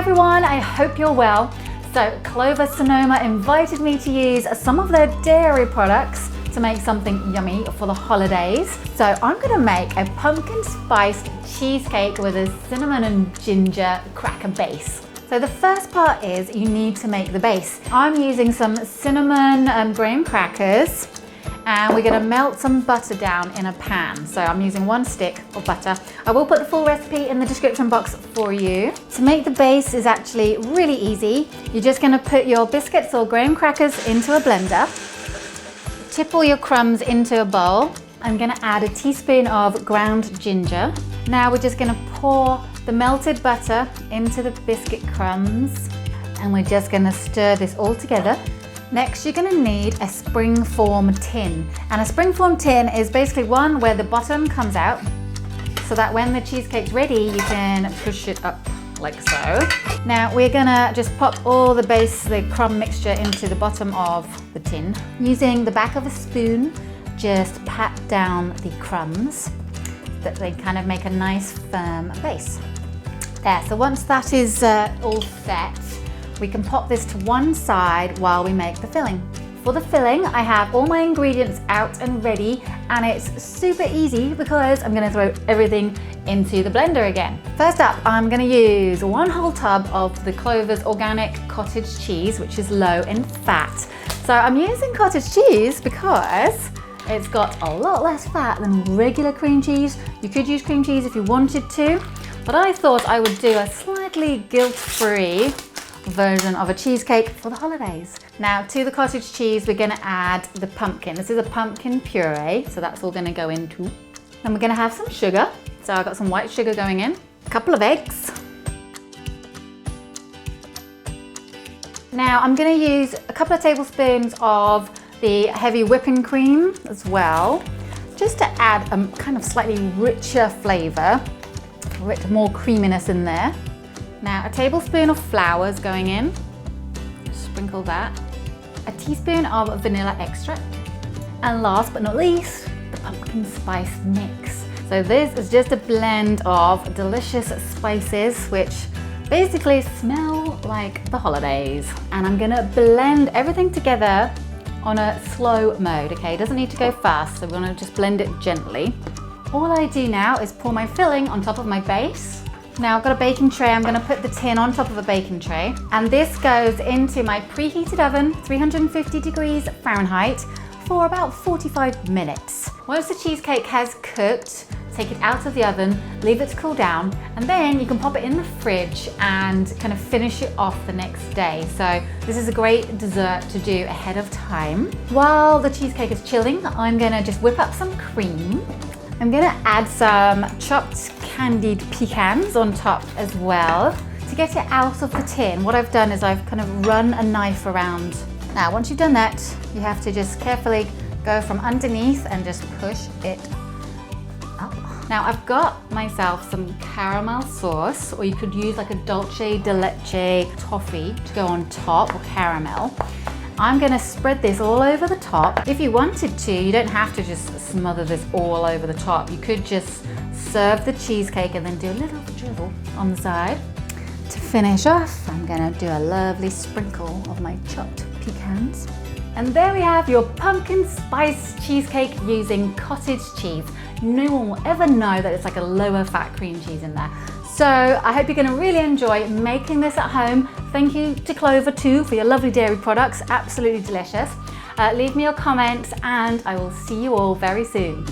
everyone, I hope you're well. So Clover Sonoma invited me to use some of their dairy products to make something yummy for the holidays. So I'm gonna make a pumpkin spiced cheesecake with a cinnamon and ginger cracker base. So the first part is you need to make the base. I'm using some cinnamon graham crackers, and we're gonna melt some butter down in a pan. So I'm using 1 stick of butter. I will put the full recipe in the description box for you. To make the base is actually really easy. You're just gonna put your biscuits or graham crackers into a blender. Tip all your crumbs into a bowl. I'm gonna add a teaspoon of ground ginger. Now we're just gonna pour the melted butter into the biscuit crumbs, and we're just gonna stir this all together. Next, you're gonna need a springform tin. And a springform tin is basically one where the bottom comes out, so that when the cheesecake's ready, you can push it up like so. Now we're gonna just pop all the crumb mixture into the bottom of the tin. Using the back of a spoon, just pat down the crumbs, that they kind of make a nice firm base. There, so once that is all set, we can pop this to one side while we make the filling. For the filling, I have all my ingredients out and ready, and it's super easy because I'm gonna throw everything into the blender again. First up, I'm gonna use 1 whole tub of the Clover's Organic Cottage cheese, which is low in fat. So I'm using cottage cheese because it's got a lot less fat than regular cream cheese. You could use cream cheese if you wanted to, but I thought I would do a slightly guilt-free version of a cheesecake for the holidays. Now to the cottage cheese, we're gonna add the pumpkin. This is a pumpkin puree, so that's all gonna go into. Then we're gonna have some sugar. So I've got some white sugar going in, a couple of eggs. Now I'm gonna use a couple of tablespoons of the heavy whipping cream as well, just to add a kind of slightly richer flavor, more creaminess in there. Now a tablespoon of flour is going in, sprinkle that. A teaspoon of vanilla extract. And last but not least, the pumpkin spice mix. So this is just a blend of delicious spices which basically smell like the holidays. And I'm gonna blend everything together on a slow mode, okay? It doesn't need to go fast, so we're gonna just blend it gently. All I do now is pour my filling on top of my base. Now I've got a baking tray. I'm gonna put the tin on top of a baking tray. And this goes into my preheated oven, 350 degrees Fahrenheit, for about 45 minutes. Once the cheesecake has cooked, take it out of the oven, leave it to cool down, and then you can pop it in the fridge and kind of finish it off the next day. So this is a great dessert to do ahead of time. While the cheesecake is chilling, I'm gonna just whip up some cream. I'm gonna add some chopped candied pecans on top as well. To get it out of the tin, what I've done is I've kind of run a knife around. Now, once you've done that, you have to just carefully go from underneath and just push it up. Now, I've got myself some caramel sauce, or you could use like a dulce de leche toffee to go on top, or caramel. I'm gonna spread this all over the top. If you wanted to, you don't have to just smother this all over the top. You could just serve the cheesecake and then do a little drizzle on the side. To finish off, I'm gonna do a lovely sprinkle of my chopped pecans. And there we have your pumpkin spice cheesecake using cottage cheese. No one will ever know that it's like a lower fat cream cheese in there. So I hope you're gonna really enjoy making this at home. Thank you to Clover too for your lovely dairy products, absolutely delicious. Leave me your comments and I will see you all very soon.